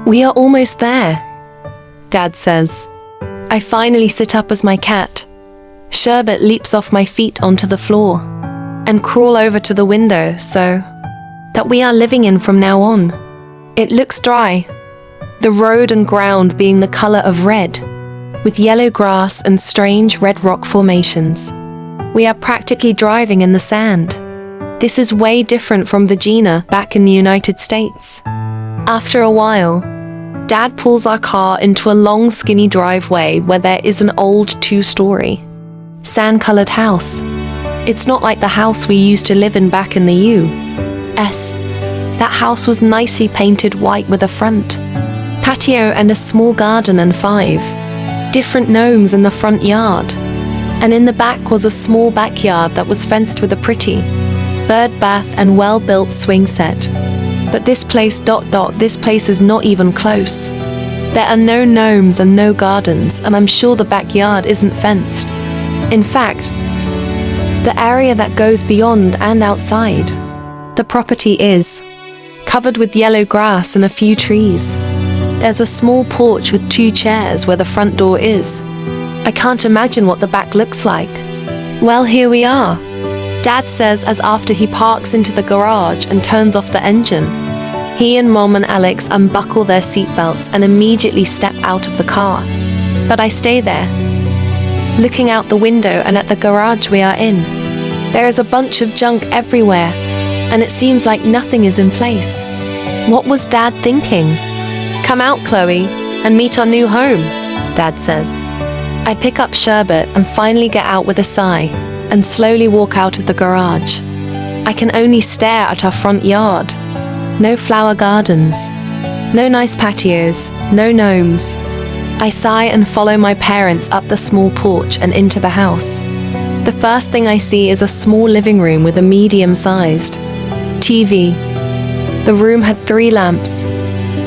We are almost there, Dad says. I finally sit up as my cat. Sherbet leaps off my feet onto the floor and crawl over to the window so that we are living in from now on. It looks dry, the road and ground being the color of red, with yellow grass and strange red rock formations. We are practically driving in the sand. This is way different from Virginia back in the United States. After a while, Dad pulls our car into a long skinny driveway where there is an old two-story, sand-colored house. It's not like the house we used to live in back in the U.S. That house was nicely painted white with a front patio and a small garden and 5 different gnomes in the front yard. And in the back was a small backyard that was fenced with a pretty bird bath and well-built swing set. But this place this place is not even close. There are no gnomes and no gardens, and I'm sure the backyard isn't fenced. In fact, the area that goes beyond and outside the property is covered with yellow grass and a few trees. There's a small porch with 2 chairs where the front door is. I can't imagine what the back looks like. Well, here we are, Dad says as after he parks into the garage and turns off the engine. He and Mom and Alex unbuckle their seatbelts and immediately step out of the car. But I stay there, looking out the window and at the garage we are in. There is a bunch of junk everywhere, and it seems like nothing is in place. What was Dad thinking? Come out, Chloe, and meet our new home, Dad says. I pick up Sherbet and finally get out with a sigh and slowly walk out of the garage. I can only stare at our front yard. No flower gardens, no nice patios, no gnomes. I sigh and follow my parents up the small porch and into the house. The first thing I see is a small living room with a medium-sized TV. The room had 3 lamps,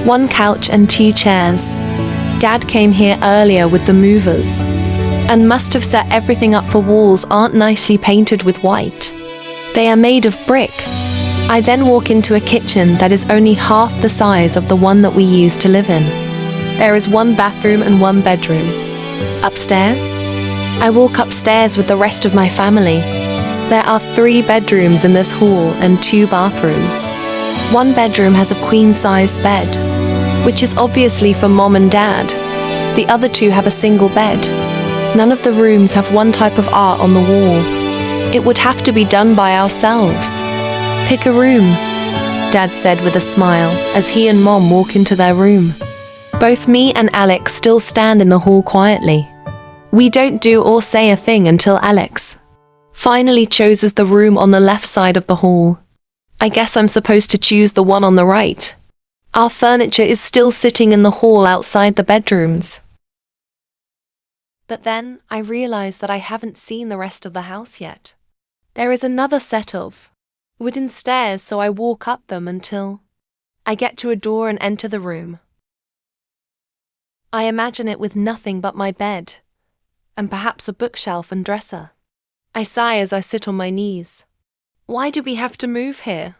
1 couch and 2 chairs. Dad came here earlier with the movers and must have set everything up for walls aren't nicely painted with white. They are made of brick. I then walk into a kitchen that is only half the size of the one that we used to live in. There is 1 bathroom and 1 bedroom. Upstairs? I walk upstairs with the rest of my family. There are 3 bedrooms in this hall and 2 bathrooms. 1 bedroom has a queen-sized bed, which is obviously for Mom and Dad. The other 2 have a single bed. None of the rooms have one type of art on the wall. It would have to be done by ourselves. Pick a room, Dad said with a smile as he and Mom walk into their room. Both me and Alex still stand in the hall quietly. We don't do or say a thing until Alex finally chooses the room on the left side of the hall. I guess I'm supposed to choose the one on the right. Our furniture is still sitting in the hall outside the bedrooms. But then I realize that I haven't seen the rest of the house yet. There is another set of wooden stairs, so I walk up them until I get to a door and enter the room. I imagine it with nothing but my bed, and perhaps a bookshelf and dresser. I sigh as I sit on my knees. Why do we have to move here?